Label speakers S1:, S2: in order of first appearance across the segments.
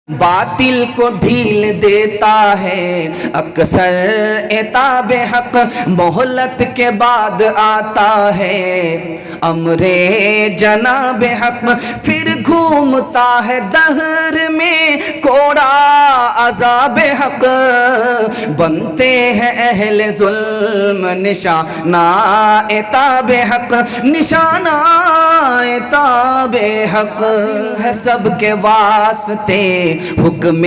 S1: باطل کو ڈھیل دیتا ہے اکثر عتاب حق، مہلت کے بعد آتا ہے امر جناب حق، پھر گھومتا ہے دہر میں کوڑا عذاب حق، بنتے ہیں اہل ظلم نشانہ عتاب حق، نشانہ عتاب حق ہے سب کے واسطے حکم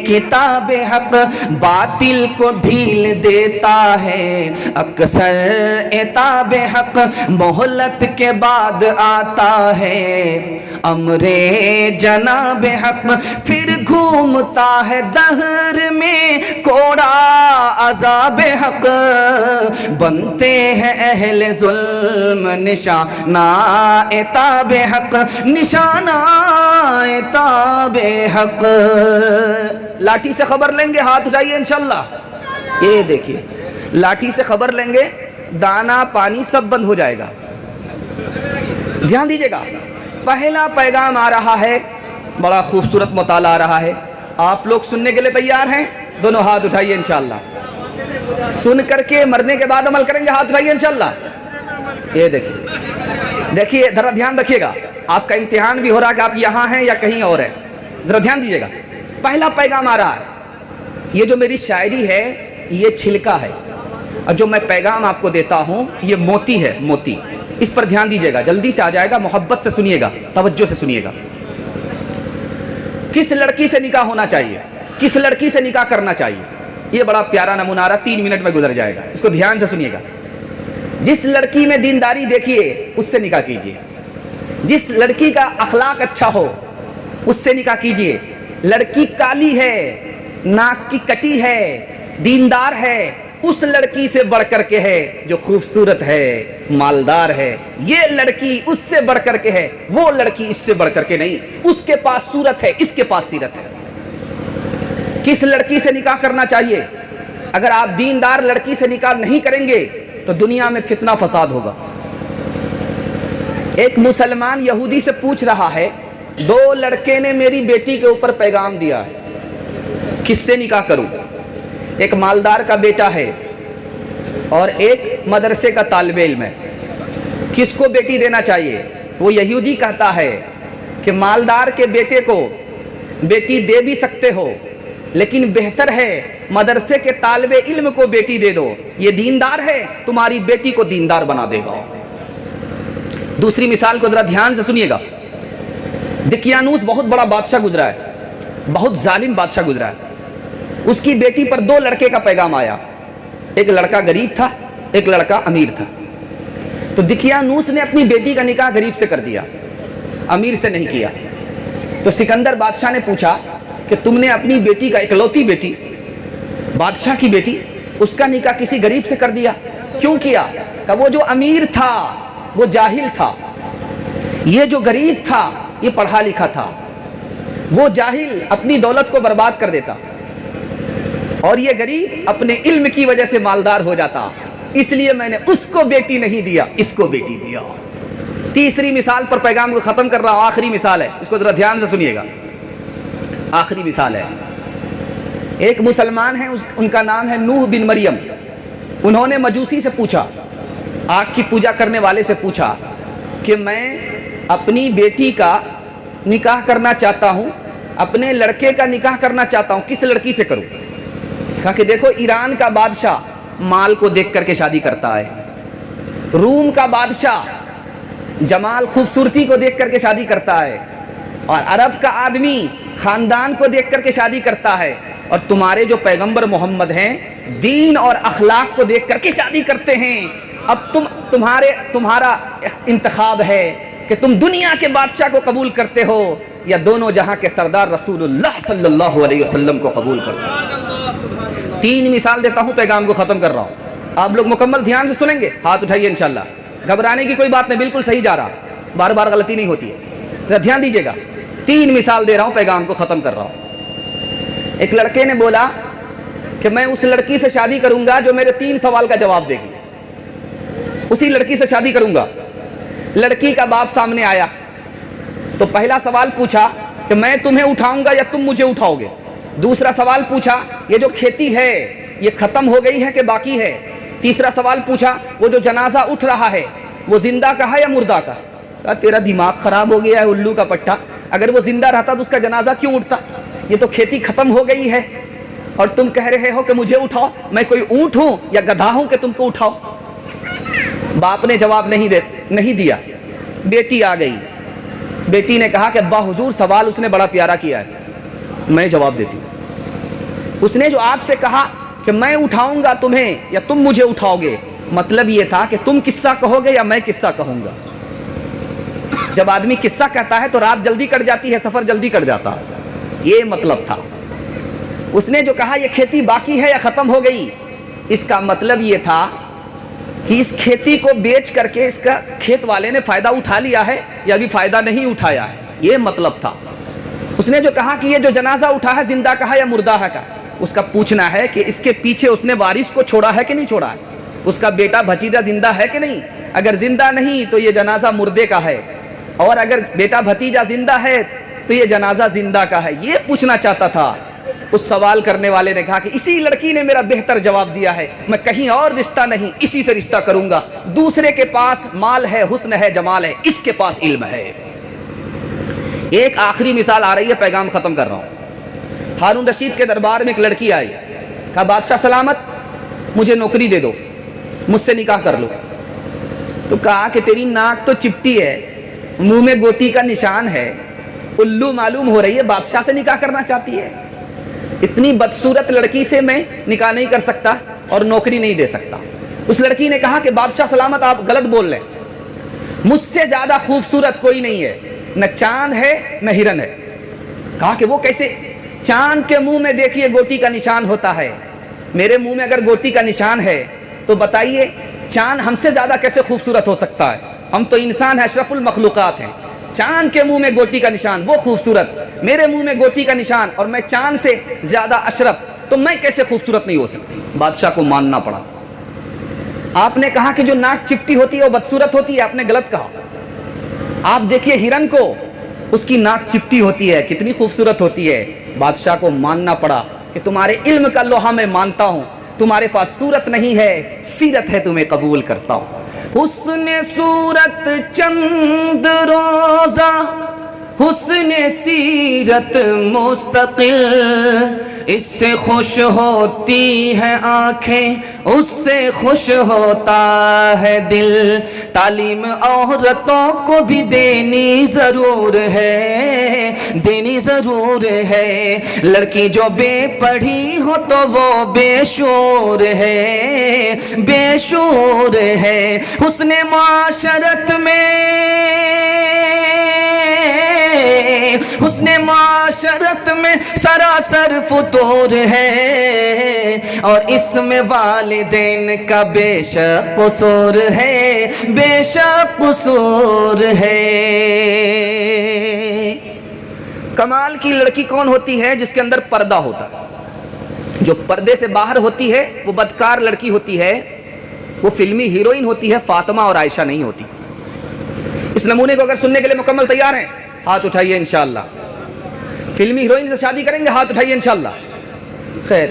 S1: کتاب حق، باطل کو ڈھیل دیتا ہے اکثر عتاب حق، مہلت کے بعد آتا ہے امر جناب حق، پھر گھومتا ہے دہر میں کوڑا عذاب حق، بنتے ہیں اہل ظلم نشانہ عتاب حق، نشانہ عتاب حق۔ لاٹھی سے خبر لیں گے، ہاتھ اٹھائیے انشاءاللہ۔ یہ دیکھیے، لاٹھی سے خبر لیں گے، دانا پانی سب بند ہو جائے گا۔ دھیان دیجیے گا، پہلا پیغام آ رہا ہے، بڑا خوبصورت مطالعہ آ رہا ہے۔ آپ لوگ سننے کے لیے تیار ہیں؟ دونوں ہاتھ اٹھائیے انشاءاللہ۔ سن کر کے مرنے کے بعد عمل کریں گے، ہاتھ اٹھائیے انشاءاللہ۔ یہ دیکھیے ذرا دھیان رکھیے گا، آپ کا امتحان بھی ہو رہا ہے کہ آپ یہاں ہیں یا کہیں اور ہیں، ذرا دھیان دیجیے گا۔ پہلا پیغام آ رہا ہے، یہ جو میری شاعری ہے یہ چھلکا ہے، اور جو میں پیغام آپ کو دیتا ہوں یہ موتی ہے، موتی۔ اس پر دھیان دیجیے گا، جلدی سے آ جائے گا، محبت سے سنیے گا، توجہ سے سنیے گا۔ کس لڑکی سے نکاح ہونا چاہیے، کس لڑکی سے نکاح کرنا چاہیے، یہ بڑا پیارا نمونہ آ رہا، 3 منٹ میں گزر جائے گا، اس کو دھیان سے سنیے گا۔ جس لڑکی میں دینداری دیکھیے اس سے نکاح کیجیے، جس لڑکی کا اخلاق اچھا ہو اس سے نکاح کیجیے۔ لڑکی کالی ہے، ناک کی کٹی ہے، دیندار ہے، اس لڑکی سے بڑھ کر کے ہے جو خوبصورت ہے، مالدار ہے، یہ لڑکی اس سے بڑھ کر کے ہے، وہ لڑکی اس سے بڑھ کر کے نہیں، اس کے پاس صورت ہے، اس کے پاس سیرت ہے۔ کس لڑکی سے نکاح کرنا چاہیے؟ اگر آپ دیندار لڑکی سے نکاح نہیں کریں گے تو دنیا میں فتنہ فساد ہوگا۔ ایک مسلمان یہودی سے پوچھ رہا ہے، 2 لڑکے نے میری بیٹی کے اوپر پیغام دیا ہے، کس سے نکاح کروں؟ ایک مالدار کا بیٹا ہے اور ایک مدرسے کا طالب علم ہے، کس کو بیٹی دینا چاہیے؟ وہ یہودی کہتا ہے کہ مالدار کے بیٹے کو بیٹی دے بھی سکتے ہو، لیکن بہتر ہے مدرسے کے طالب علم کو بیٹی دے دو، یہ دیندار ہے، تمہاری بیٹی کو دیندار بنا دے گا۔ دوسری مثال کو ذرا دھیان سے سنیے گا۔ دقیانوس بہت بڑا بادشاہ گزرا ہے، بہت ظالم بادشاہ گزرا ہے۔ اس کی بیٹی پر 2 لڑکے کا پیغام آیا، ایک لڑکا غریب تھا، ایک لڑکا امیر تھا۔ تو دقیانوس نے اپنی بیٹی کا نکاح غریب سے کر دیا، امیر سے نہیں کیا۔ تو سکندر بادشاہ نے پوچھا کہ تم نے اپنی بیٹی کا، اکلوتی بیٹی، بادشاہ کی بیٹی، اس کا نکاح کسی غریب سے کر دیا، کیوں کیا؟ کہ وہ جو امیر تھا وہ جاہل تھا، یہ جو غریب تھا یہ پڑھا لکھا تھا، وہ جاہل اپنی دولت کو برباد کر دیتا اور یہ غریب اپنے علم کی وجہ سے مالدار ہو جاتا، اس لیے میں نے اس کو بیٹی نہیں دیا، اس کو بیٹی دیا۔ تیسری مثال پر پیغام کو ختم کر رہا ہوں، آخری مثال ہے، اس کو ذرا دھیان سے سنیے گا۔ آخری مثال ہے، ایک مسلمان ہیں، ان کا نام ہے نوح بن مریم۔ انہوں نے مجوسی سے پوچھا، آگ کی پوجا کرنے والے سے پوچھا کہ میں اپنی بیٹی کا نکاح کرنا چاہتا ہوں، اپنے لڑکے کا نکاح کرنا چاہتا ہوں، کس لڑکی سے کروں؟ کہا کہ دیکھو، ایران کا بادشاہ مال کو دیکھ کر کے شادی کرتا ہے، روم کا بادشاہ جمال خوبصورتی کو دیکھ کر کے شادی کرتا ہے، اور عرب کا آدمی خاندان کو دیکھ کر کے شادی کرتا ہے، اور تمہارے جو پیغمبر محمد ہیں دین اور اخلاق کو دیکھ کر کے شادی کرتے ہیں۔ اب تمہارا انتخاب ہے کہ تم دنیا کے بادشاہ کو قبول کرتے ہو یا دونوں جہاں کے سردار رسول اللہ صلی اللہ علیہ وسلم کو قبول کرتے ہو۔ 3 مثال دیتا ہوں، پیغام کو ختم کر رہا ہوں، آپ لوگ مکمل دھیان سے سنیں گے، ہاتھ اٹھائیے انشاءاللہ۔ گھبرانے کی کوئی بات نہیں، بالکل صحیح جا رہا، بار بار غلطی نہیں ہوتی ہے، دھیان دیجیے گا۔ 3 مثال دے رہا ہوں، پیغام کو ختم کر رہا ہوں۔ ایک لڑکے نے بولا کہ میں اس لڑکی سے شادی کروں گا جو میرے 3 سوال کا جواب دے گی، اسی لڑکی سے شادی کروں گا۔ لڑکی کا باپ سامنے آیا تو پہلا سوال پوچھا کہ میں تمہیں اٹھاؤں گا یا تم مجھے اٹھاؤ گے؟ دوسرا سوال پوچھا یہ جو کھیتی ہے یہ ختم ہو گئی ہے کہ باقی ہے؟ تیسرا سوال پوچھا وہ جو جنازہ اٹھ رہا ہے وہ زندہ کا ہے یا مردہ کا؟ کہا تیرا دماغ خراب ہو گیا ہے الو کا پٹھا، اگر وہ زندہ رہتا تو اس کا جنازہ کیوں اٹھتا؟ یہ تو کھیتی ختم ہو گئی ہے اور تم کہہ رہے ہو کہ مجھے اٹھاؤ، میں کوئی اونٹ ہوں یا گدھا ہوں کہ تم کو اٹھاؤ؟ باپ نے جواب نہیں دیا، بیٹی آ گئی، بیٹی نے کہا کہ ابا حضور سوال اس نے بڑا پیارا کیا ہے، میں جواب دیتی ہوں۔ اس نے جو آپ سے کہا کہ میں اٹھاؤں گا تمہیں یا تم مجھے اٹھاؤ گے، مطلب یہ تھا کہ تم قصہ کہو گے یا میں قصہ کہوں گا۔ جب آدمی قصہ کہتا ہے تو رات جلدی کٹ جاتی ہے، سفر جلدی کٹ جاتا ہے، یہ مطلب تھا۔ اس نے جو کہا یہ کھیتی باقی ہے یا ختم ہو گئی، اس کا مطلب یہ تھا کہ اس کھیتی کو بیچ کر کے اس کا کھیت والے نے فائدہ اٹھا لیا ہے یا ابھی فائدہ نہیں اٹھایا ہے، یہ مطلب تھا۔ اس نے جو کہا کہ یہ جو جنازہ اٹھا ہے زندہ کا ہے یا مردہ ہے کا، اس کا پوچھنا ہے کہ اس کے پیچھے اس نے وارث کو چھوڑا ہے کہ نہیں چھوڑا ہے، اس کا بیٹا بھتیجا زندہ ہے کہ نہیں؟ اگر زندہ نہیں تو یہ جنازہ مردے کا ہے، اور اگر بیٹا بھتیجا زندہ ہے تو یہ جنازہ زندہ کا ہے، یہ پوچھنا چاہتا تھا۔ اس سوال کرنے والے نے کہا کہ اسی لڑکی نے میرا بہتر جواب دیا ہے، میں کہیں اور رشتہ نہیں اسی سے رشتہ کروں گا، دوسرے کے پاس مال ہے، حسن ہے، جمال ہے، اس کے پاس علم ہے۔ ایک آخری مثال آ رہی ہے، پیغام ختم کر رہا ہوں۔ ہارون رشید کے دربار میں ایک لڑکی آئی، کہا بادشاہ سلامت مجھے نوکری دے دو، مجھ سے نکاح کر لو۔ تو کہا کہ تیری ناک تو چپٹی ہے، منہ میں گوٹی کا نشان ہے، الو معلوم ہو رہی ہے، بادشاہ سے نکاح کرنا چاہتی ہے؟ اتنی بدصورت لڑکی سے میں نکاح نہیں کر سکتا اور نوکری نہیں دے سکتا۔ اس لڑکی نے کہا کہ بادشاہ سلامت آپ غلط بول رہے ہیں، مجھ سے زیادہ خوبصورت کوئی نہیں ہے، نہ چاند ہے نہ ہرن ہے۔ کہا کہ وہ کیسے؟ چاند کے منہ میں دیکھیے گوٹی کا نشان ہوتا ہے، میرے منہ میں اگر گوٹی کا نشان ہے تو بتائیے چاند ہم سے زیادہ کیسے خوبصورت ہو سکتا ہے؟ ہم تو انسان ہیں، اشرف المخلوقات ہیں۔ چاند کے منہ میں گوٹی کا نشان وہ خوبصورت، میرے منہ میں گوٹی کا نشان اور میں چاند سے زیادہ اشرف، تو میں کیسے خوبصورت نہیں ہو سکتی؟ بادشاہ کو ماننا پڑا۔ آپ نے کہا کہ جو ناک چپٹی ہوتی ہے وہ بدصورت ہوتی ہے، آپ نے غلط کہا۔ آپ دیکھیے ہرن کو، اس کی ناک چپٹی ہوتی ہے، کتنی خوبصورت ہوتی ہے۔ بادشاہ کو ماننا پڑا کہ تمہارے علم کا لوہا میں مانتا ہوں، تمہارے پاس صورت نہیں ہے، سیرت ہے، تمہیں قبول کرتا ہوں۔ حسن صورت چند روزہ، حسن سیرت مستقل، اس سے خوش ہوتی ہے آنکھیں، اس سے خوش ہوتا ہے دل۔ تعلیم عورتوں کو بھی دینی ضرور ہے، دینی ضرور ہے۔ لڑکی جو بے پڑھی ہو تو وہ بے شعور ہے، بے شعور ہے۔ حسن معاشرت میں، حسن معاشرت میں سراسر فطور ہے، اور اس میں والدین کا بے شک قصور ہے، بے شک قصور ہے۔ کمال کی لڑکی کون ہوتی ہے؟ جس کے اندر پردہ ہوتا ہے۔ جو پردے سے باہر ہوتی ہے وہ بدکار لڑکی ہوتی ہے، وہ فلمی ہیروئن ہوتی ہے، فاطمہ اور عائشہ نہیں ہوتی۔ اس نمونے کو اگر سننے کے لیے مکمل تیار ہیں ہاتھ اٹھائیے انشاءاللہ۔ فلمی ہیروئن سے شادی کریں گے؟ ہاتھ اٹھائیے انشاءاللہ۔ خیر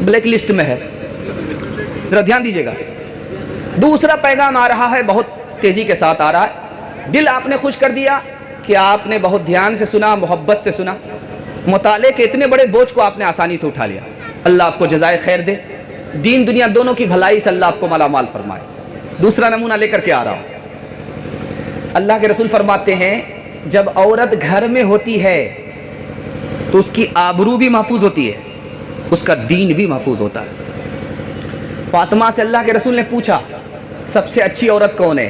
S1: بلیک لسٹ میں ہے، ذرا دھیان دیجیے گا۔ دوسرا پیغام آ رہا ہے، بہت تیزی کے ساتھ آ رہا ہے۔ دل آپ نے خوش کر دیا کہ آپ نے بہت دھیان سے سنا، محبت سے سنا، مطالعے کے اتنے بڑے بوجھ کو آپ نے آسانی سے اٹھا لیا۔ اللہ آپ کو جزائے خیر دے، دین دنیا دونوں کی بھلائی سے اللہ آپ کو مالا مال فرمائے۔ دوسرا نمونہ لے کر کے آ رہا ہوں۔ اللہ کے رسول فرماتے ہیں جب عورت گھر میں ہوتی ہے تو اس کی آبرو بھی محفوظ ہوتی ہے، اس کا دین بھی محفوظ ہوتا ہے۔ فاطمہ سے اللہ کے رسول نے پوچھا سب سے اچھی عورت کون ہے؟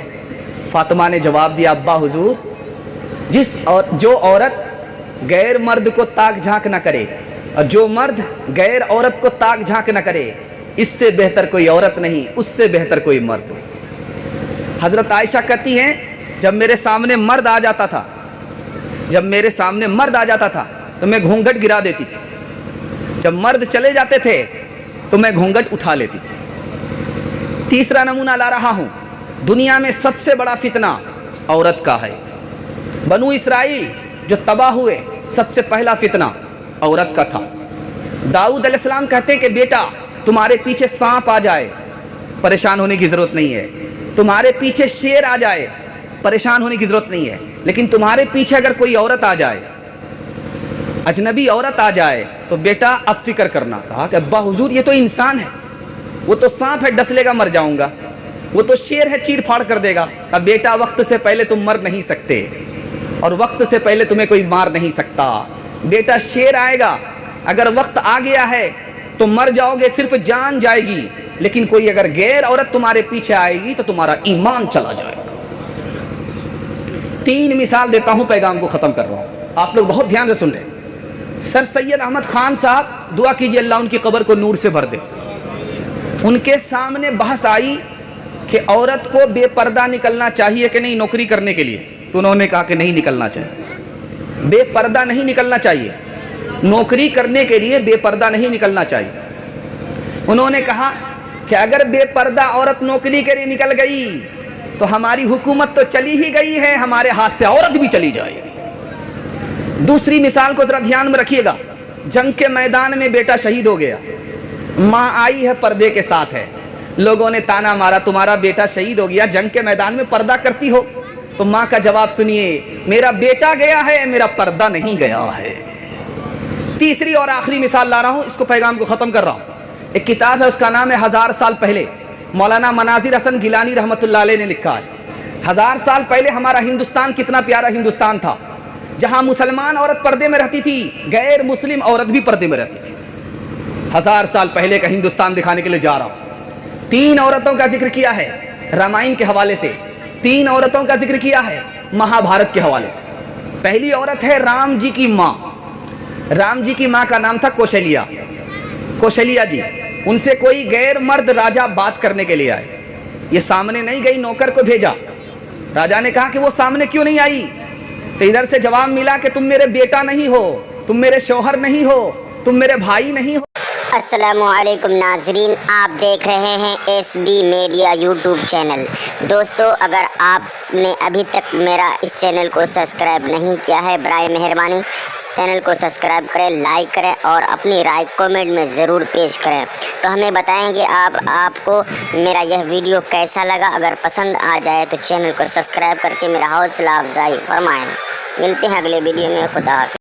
S1: فاطمہ نے جواب دیا ابا حضور جو عورت غیر مرد کو تاک جھانک نہ کرے اور جو مرد غیر عورت کو تاک جھانک نہ کرے، اس سے بہتر کوئی عورت نہیں، اس سے بہتر کوئی مرد نہیں۔ حضرت عائشہ کہتی ہیں جب میرے سامنے مرد آ جاتا تھا، جب میرے سامنے مرد آ جاتا تھا تو میں گھونگھٹ گرا دیتی تھی، جب مرد چلے جاتے تھے تو میں گھونگھٹ اٹھا لیتی تھی۔ تیسرا نمونہ لا رہا ہوں، دنیا میں سب سے بڑا فتنہ عورت کا ہے۔ بنو اسرائیل جو تباہ ہوئے سب سے پہلا فتنہ عورت کا تھا۔ داؤد علیہ السلام کہتے ہیں کہ بیٹا تمہارے پیچھے سانپ آ جائے پریشان ہونے کی ضرورت نہیں ہے، تمہارے پیچھے شیر آ جائے پریشان ہونے کی ضرورت نہیں ہے، لیکن تمہارے پیچھے اگر کوئی عورت آ جائے، اجنبی عورت آ جائے تو بیٹا اب فکر کرنا۔ کہا کہ ابا حضور یہ تو انسان ہے، وہ تو سانپ ہے ڈس لے گا مر جاؤں گا، وہ تو شیر ہے چیر پھاڑ کر دے گا۔ اب بیٹا وقت سے پہلے تم مر نہیں سکتے اور وقت سے پہلے تمہیں کوئی مار نہیں سکتا۔ بیٹا شیر آئے گا، اگر وقت آ گیا ہے تو مر جاؤ گے، صرف جان جائے گی، لیکن کوئی اگر غیر عورت تمہارے پیچھے آئے گی تو تمہارا ایمان چلا جائے گا۔ 3 مثال دیتا ہوں، پیغام کو ختم کر رہا ہوں، آپ لوگ بہت دھیان سے سن لیں۔ سر سید احمد خان صاحب دعا کیجئے اللہ ان کی قبر کو نور سے بھر دے۔ ان کے سامنے بحث آئی کہ عورت کو بے پردہ نکلنا چاہیے کہ نہیں نوکری کرنے کے لیے، تو انہوں نے کہا کہ نہیں نکلنا چاہیے، بے پردہ نہیں نکلنا چاہیے، نوکری کرنے کے لیے بے پردہ نہیں نکلنا چاہیے۔ انہوں نے کہا کہ اگر بے پردہ عورت نوکری کے لیے نکل گئی تو ہماری حکومت تو چلی ہی گئی ہے، ہمارے ہاتھ سے عورت بھی چلی جائے گی۔ دوسری مثال کو ذرا دھیان میں رکھیے گا، جنگ کے میدان میں بیٹا شہید ہو گیا، ماں آئی ہے پردے کے ساتھ ہے، لوگوں نے تانا مارا تمہارا بیٹا شہید ہو گیا، جنگ کے میدان میں پردہ کرتی ہو؟ تو ماں کا جواب سنیے، میرا بیٹا گیا ہے، میرا پردہ نہیں گیا ہے۔ تیسری اور آخری مثال لا رہا ہوں، اس کو پیغام کو ختم کر رہا ہوں۔ ایک کتاب ہے، اس کا نام ہے 1000 سال پہلے، مولانا مناظر حسن گیلانی رحمۃ اللہ علیہ نے لکھا ہے۔ 1000 سال پہلے ہمارا ہندوستان کتنا پیارا ہندوستان تھا، جہاں مسلمان عورت پردے میں رہتی تھی، غیر مسلم عورت بھی پردے میں رہتی تھی۔ 1000 سال پہلے کا ہندوستان دکھانے کے لیے جا رہا ہوں۔ 3 عورتوں کا ذکر کیا ہے رامائن کے حوالے سے، 3 عورتوں کا ذکر کیا ہے مہا بھارت کے حوالے سے۔ پہلی عورت ہے رام جی کی ماں، رام جی کی ماں کا نام تھا کوشلیا، کوشلیا جی۔ ان سے کوئی غیر مرد راجہ بات کرنے کے لیے آئے، یہ سامنے نہیں گئی، نوکر کو بھیجا، راجہ نے کہا کہ وہ سامنے کیوں نہیں آئی؟ تو ادھر سے جواب ملا کہ تم میرے بیٹا نہیں ہو، تم میرے شوہر نہیں ہو، تم میرے بھائی نہیں ہو۔
S2: السلام علیکم ناظرین، آپ دیکھ رہے ہیں S B media YouTube channel. دوستو اگر آپ نے ابھی تک میرا اس چینل کو سبسکرائب نہیں کیا ہے، برائے مہربانی اس چینل کو سبسکرائب کریں، لائک کریں اور اپنی رائے کومنٹ میں ضرور پیش کریں۔ تو ہمیں بتائیں کہ آپ کو میرا یہ ویڈیو کیسا لگا۔ اگر پسند آ جائے تو چینل کو سبسکرائب کر کے میرا حوصلہ افزائی فرمائیں۔ ملتے ہیں اگلے ویڈیو میں، خدا حافظ۔